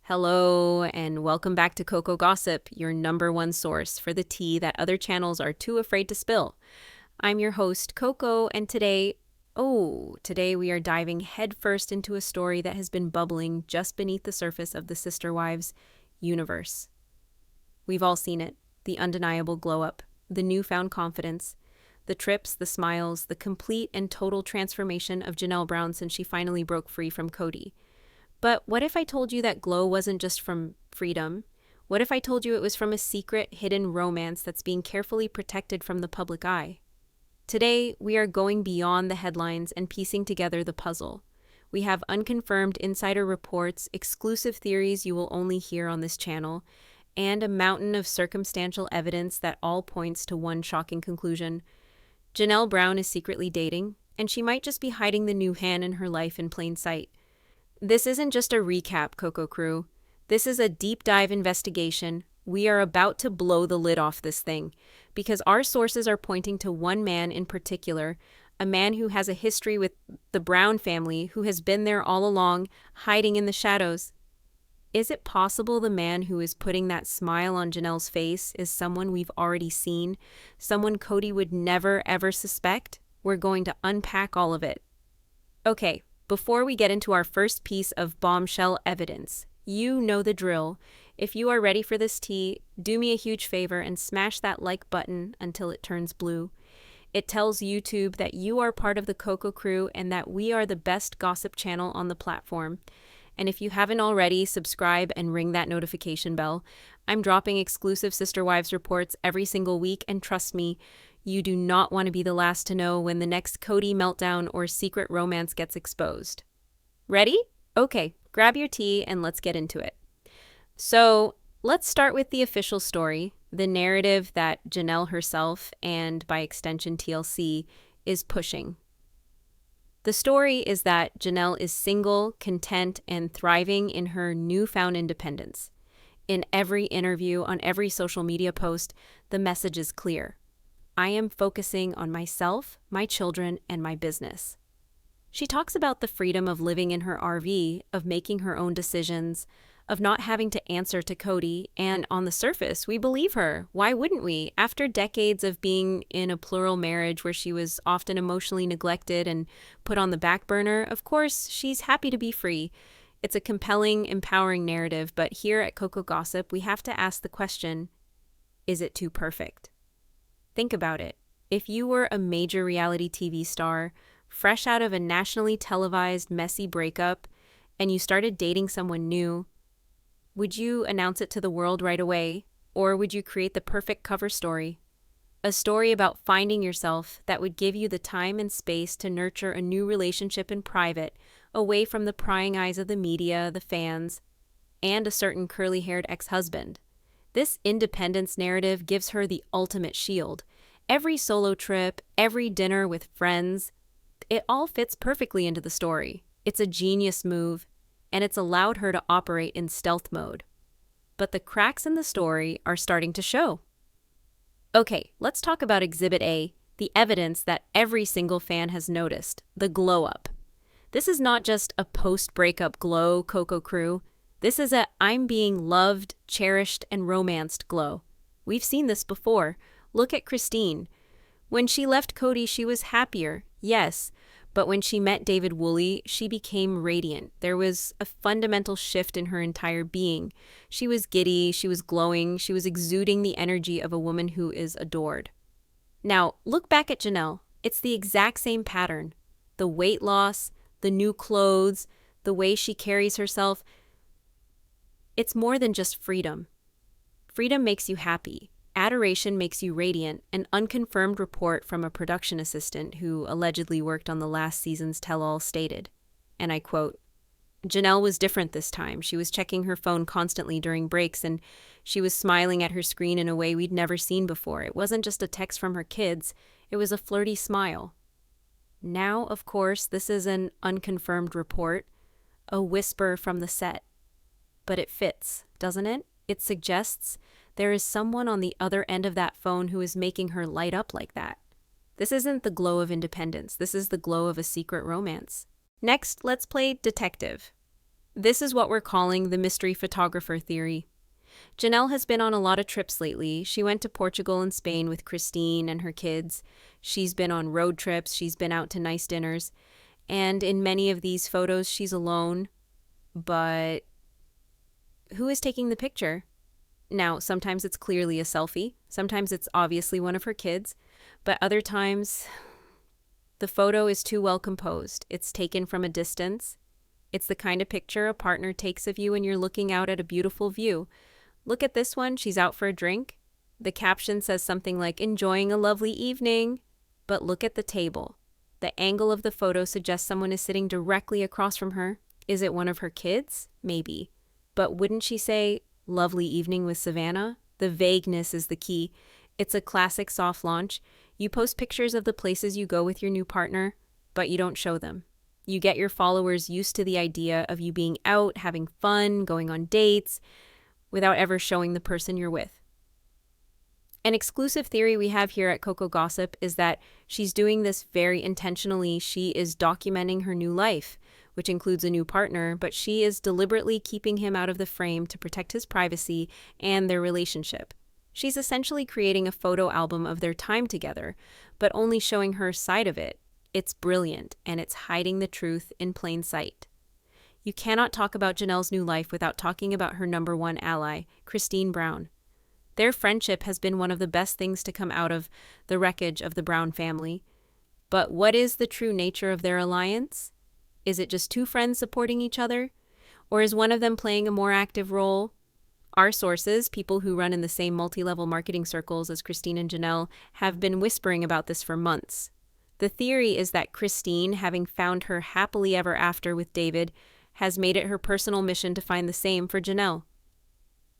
Hello, and welcome back to COCO Gossip, your number one source for the tea that other channels are too afraid to spill. I'm your host, COCO, and today we are diving headfirst into a story that has been bubbling just beneath the surface of the Sister Wives universe. We've all seen it, the undeniable glow-up, the newfound confidence, the trips, the smiles, the complete and total transformation of Janelle Brown since she finally broke free from Kody. But what if I told you that glow wasn't just from freedom? What if I told you it was from a secret, hidden romance that's being carefully protected from the public eye? Today, we are going beyond the headlines and piecing together the puzzle. We have unconfirmed insider reports, exclusive theories you will only hear on this channel, and a mountain of circumstantial evidence that all points to one shocking conclusion. Janelle Brown is secretly dating, and she might just be hiding the new hand in her life in plain sight. This isn't just a recap, COCO crew. This is a deep dive investigation. We are about to blow the lid off this thing because our sources are pointing to one man in particular, a man who has a history with the Brown family, who has been there all along, hiding in the shadows. Is it possible the man who is putting that smile on Janelle's face is someone we've already seen, someone Kody would never ever suspect? We're going to unpack all of it. Okay. Before we get into our first piece of bombshell evidence, you know the drill. If you are ready for this tea, do me a huge favor and smash that like button until it turns blue. It tells YouTube that you are part of the COCO crew and that we are the best gossip channel on the platform. And if you haven't already, subscribe and ring that notification bell. I'm dropping exclusive Sister Wives reports every single week, and trust me, you do not want to be the last to know when the next Kody meltdown or secret romance gets exposed. Ready? Okay, grab your tea and let's get into it. So, let's start with the official story, the narrative that Janelle herself, and by extension TLC, is pushing. The story is that Janelle is single, content, and thriving in her newfound independence. In every interview, on every social media post, the message is clear. I am focusing on myself, my children, and my business. She talks about the freedom of living in her RV, of making her own decisions, of not having to answer to Kody, and on the surface, we believe her. Why wouldn't we? After decades of being in a plural marriage where she was often emotionally neglected and put on the back burner, of course, she's happy to be free. It's a compelling, empowering narrative, but here at COCO Gossip, we have to ask the question, is it too perfect? Think about it. If you were a major reality TV star, fresh out of a nationally televised messy breakup, and you started dating someone new, would you announce it to the world right away, or would you create the perfect cover story? A story about finding yourself that would give you the time and space to nurture a new relationship in private, away from the prying eyes of the media, the fans, and a certain curly-haired ex-husband. This independence narrative gives her the ultimate shield. Every solo trip, every dinner with friends, it all fits perfectly into the story. It's a genius move, and it's allowed her to operate in stealth mode. But the cracks in the story are starting to show. Okay, let's talk about Exhibit A, the evidence that every single fan has noticed, the glow-up. This is not just a post-breakup glow, COCO crew. This is a I'm being loved, cherished, and romanced glow. We've seen this before. Look at Christine. When she left Kody, she was happier, yes, but when she met David Woolley, she became radiant. There was a fundamental shift in her entire being. She was giddy, she was glowing, she was exuding the energy of a woman who is adored. Now, look back at Janelle. It's the exact same pattern. The weight loss, the new clothes, the way she carries herself. It's more than just freedom. Freedom makes you happy. Adoration makes you radiant. An unconfirmed report from a production assistant who allegedly worked on the last season's tell-all stated, and I quote, Janelle was different this time. She was checking her phone constantly during breaks, and she was smiling at her screen in a way we'd never seen before. It wasn't just a text from her kids. It was a flirty smile. Now, of course, this is an unconfirmed report, a whisper from the set. But it fits, doesn't it? It suggests there is someone on the other end of that phone who is making her light up like that. This isn't the glow of independence. This is the glow of a secret romance. Next, let's play detective. This is what we're calling the mystery photographer theory. Janelle has been on a lot of trips lately. She went to Portugal and Spain with Christine and her kids. She's been on road trips. She's been out to nice dinners. And in many of these photos, she's alone. But who is taking the picture? Now, sometimes it's clearly a selfie. Sometimes it's obviously one of her kids. But other times, the photo is too well composed. It's taken from a distance. It's the kind of picture a partner takes of you when you're looking out at a beautiful view. Look at this one. She's out for a drink. The caption says something like, "Enjoying a lovely evening." But look at the table. The angle of the photo suggests someone is sitting directly across from her. Is it one of her kids? Maybe. But wouldn't she say, "Lovely evening with Savannah"? The vagueness is the key. It's a classic soft launch. You post pictures of the places you go with your new partner, but you don't show them. You get your followers used to the idea of you being out, having fun, going on dates, without ever showing the person you're with. An exclusive theory we have here at COCO Gossip is that she's doing this very intentionally. She is documenting her new life, which includes a new partner, but she is deliberately keeping him out of the frame to protect his privacy and their relationship. She's essentially creating a photo album of their time together, but only showing her side of it. It's brilliant, and it's hiding the truth in plain sight. You cannot talk about Janelle's new life without talking about her number one ally, Kody Brown. Their friendship has been one of the best things to come out of the wreckage of the Brown family. But what is the true nature of their alliance? Is it just two friends supporting each other? Or is one of them playing a more active role? Our sources, people who run in the same multi-level marketing circles as Kody and Janelle, have been whispering about this for months. The theory is that Kody, having found her happily ever after with David, has made it her personal mission to find the same for Janelle.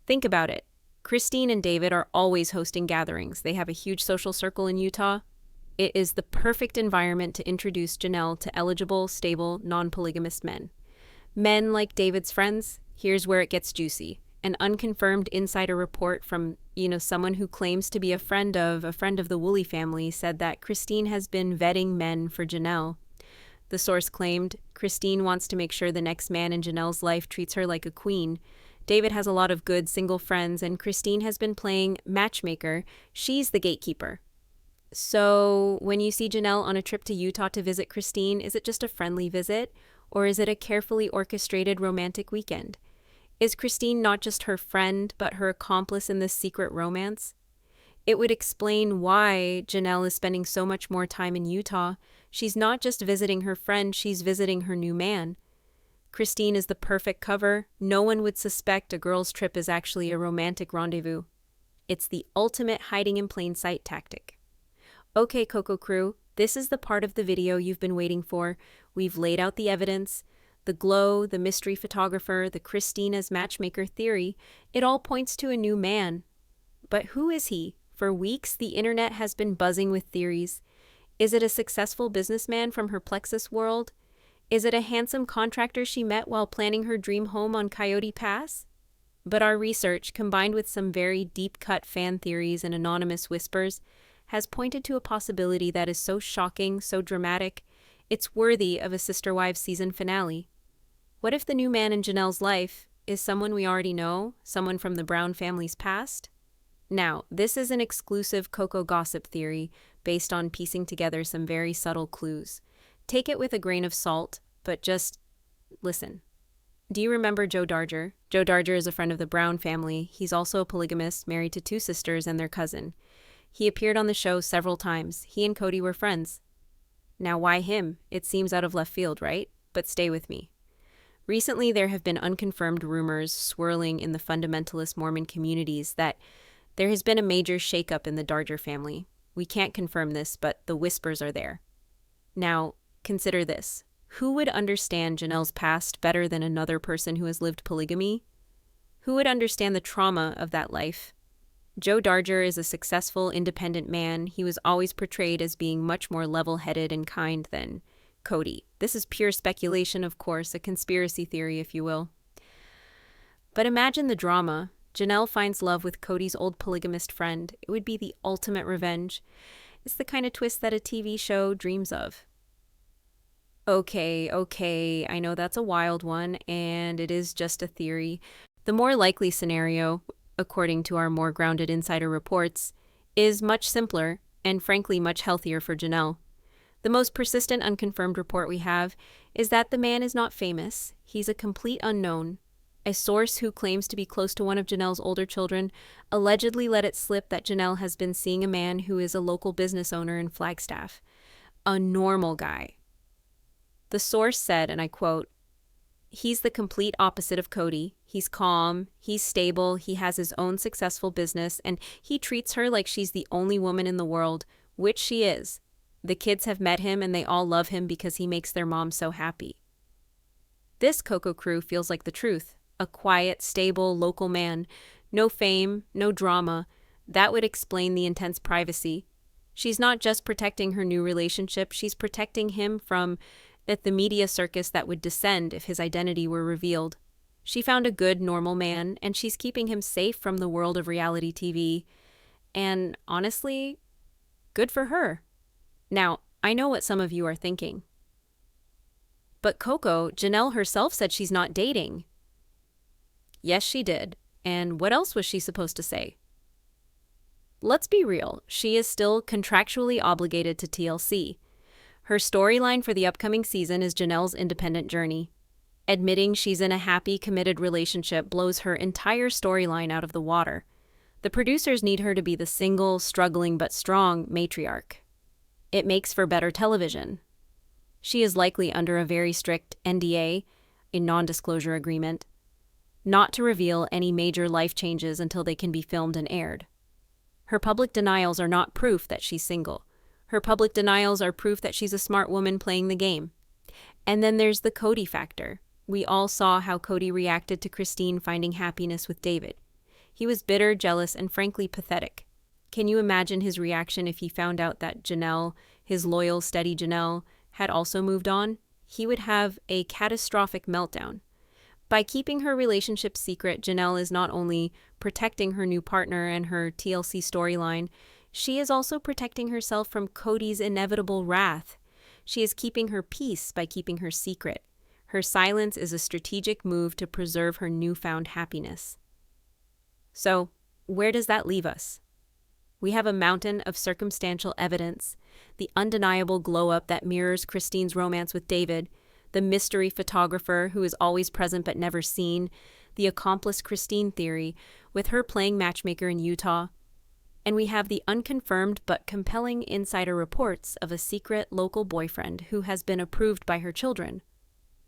Think about it. Kody and David are always hosting gatherings. They have a huge social circle in Utah. It is the perfect environment to introduce Janelle to eligible, stable, non-polygamous men. Men like David's friends. Here's where it gets juicy. An unconfirmed insider report from, someone who claims to be a friend of the Woolley family said that Kody has been vetting men for Janelle. The source claimed Kody wants to make sure the next man in Janelle's life treats her like a queen. David has a lot of good single friends, and Kody has been playing matchmaker. She's the gatekeeper. So when you see Janelle on a trip to Utah to visit Kody, is it just a friendly visit, or is it a carefully orchestrated romantic weekend? Is Kody not just her friend, but her accomplice in this secret romance? It would explain why Janelle is spending so much more time in Utah. She's not just visiting her friend, she's visiting her new man. Kody is the perfect cover. No one would suspect a girl's trip is actually a romantic rendezvous. It's the ultimate hiding in plain sight tactic. Okay, COCO crew, this is the part of the video you've been waiting for. We've laid out the evidence. The glow, the mystery photographer, the Kody as matchmaker theory, it all points to a new man. But who is he? For weeks, the internet has been buzzing with theories. Is it a successful businessman from her Plexus world? Is it a handsome contractor she met while planning her dream home on Coyote Pass? But our research, combined with some very deep-cut fan theories and anonymous whispers, has pointed to a possibility that is so shocking, so dramatic, it's worthy of a Sister Wives season finale. What if the new man in Janelle's life is someone we already know, someone from the Brown family's past? Now, this is an exclusive COCO gossip theory based on piecing together some very subtle clues. Take it with a grain of salt, but just listen. Do you remember Joe Darger? Joe Darger is a friend of the Brown family. He's also a polygamist, married to two sisters and their cousin. He appeared on the show several times. He and Kody were friends. Now, why him? It seems out of left field, right? But stay with me. Recently, there have been unconfirmed rumors swirling in the fundamentalist Mormon communities that there has been a major shakeup in the Darger family. We can't confirm this, but the whispers are there. Now, consider this. Who would understand Janelle's past better than another person who has lived polygamy? Who would understand the trauma of that life? Joe Darger is a successful, independent man. He was always portrayed as being much more level-headed and kind than Kody. This is pure speculation, of course, a conspiracy theory, if you will. But imagine the drama. Janelle finds love with Kody's old polygamist friend. It would be the ultimate revenge. It's the kind of twist that a TV show dreams of. Okay, I know that's a wild one, and it is just a theory. The more likely scenario, according to our more grounded insider reports, is much simpler and frankly much healthier for Janelle. The most persistent unconfirmed report we have is that the man is not famous. He's a complete unknown. A source who claims to be close to one of Janelle's older children allegedly let it slip that Janelle has been seeing a man who is a local business owner in Flagstaff. A normal guy. The source said, and I quote, "He's the complete opposite of Kody. He's calm, he's stable, he has his own successful business, and he treats her like she's the only woman in the world, which she is. The kids have met him and they all love him because he makes their mom so happy." This COCO crew feels like the truth. A quiet, stable, local man. No fame, no drama. That would explain the intense privacy. She's not just protecting her new relationship, she's protecting him from the media circus that would descend if his identity were revealed. She found a good, normal man, and she's keeping him safe from the world of reality TV. And honestly, good for her. Now, I know what some of you are thinking. But COCO, Janelle herself said she's not dating. Yes, she did. And what else was she supposed to say? Let's be real, she is still contractually obligated to TLC. Her storyline for the upcoming season is Janelle's independent journey. Admitting she's in a happy, committed relationship blows her entire storyline out of the water. The producers need her to be the single, struggling but strong matriarch. It makes for better television. She is likely under a very strict NDA, a non-disclosure agreement, not to reveal any major life changes until they can be filmed and aired. Her public denials are not proof that she's single. Her public denials are proof that she's a smart woman playing the game. And then there's the Kody factor. We all saw how Kody reacted to Christine finding happiness with David. He was bitter, jealous, and frankly pathetic. Can you imagine his reaction if he found out that Janelle, his loyal, steady Janelle, had also moved on? He would have a catastrophic meltdown. By keeping her relationship secret, Janelle is not only protecting her new partner and her TLC storyline, she is also protecting herself from Kody's inevitable wrath. She is keeping her peace by keeping her secret. Her silence is a strategic move to preserve her newfound happiness. So, where does that leave us? We have a mountain of circumstantial evidence, the undeniable glow-up that mirrors Christine's romance with David, the mystery photographer who is always present but never seen, the accomplice Christine theory, with her playing matchmaker in Utah, and we have the unconfirmed but compelling insider reports of a secret local boyfriend who has been approved by her children.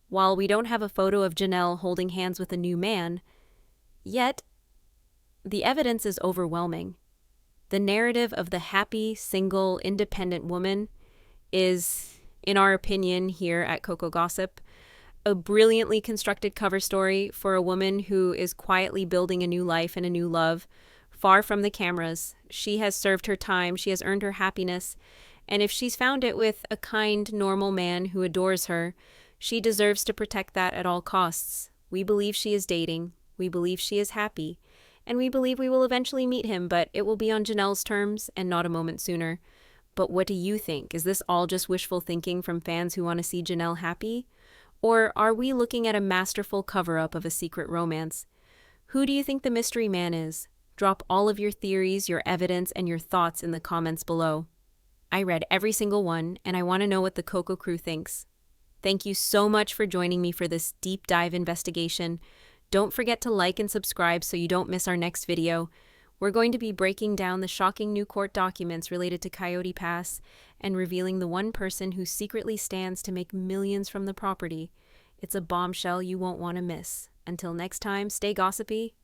While we don't have a photo of Janelle holding hands with a new man, yet the evidence is overwhelming. The narrative of the happy, single, independent woman is, in our opinion here at COCO Gossip, a brilliantly constructed cover story for a woman who is quietly building a new life and a new love. Far from the cameras, she has served her time, she has earned her happiness, and if she's found it with a kind, normal man who adores her, she deserves to protect that at all costs. We believe she is dating, we believe she is happy, and we believe we will eventually meet him, but it will be on Janelle's terms and not a moment sooner. But what do you think? Is this all just wishful thinking from fans who want to see Janelle happy? Or are we looking at a masterful cover-up of a secret romance? Who do you think the mystery man is? Drop all of your theories, your evidence, and your thoughts in the comments below. I read every single one, and I want to know what the COCO crew thinks. Thank you so much for joining me for this deep dive investigation. Don't forget to like and subscribe so you don't miss our next video. We're going to be breaking down the shocking new court documents related to Coyote Pass and revealing the one person who secretly stands to make millions from the property. It's a bombshell you won't want to miss. Until next time, stay gossipy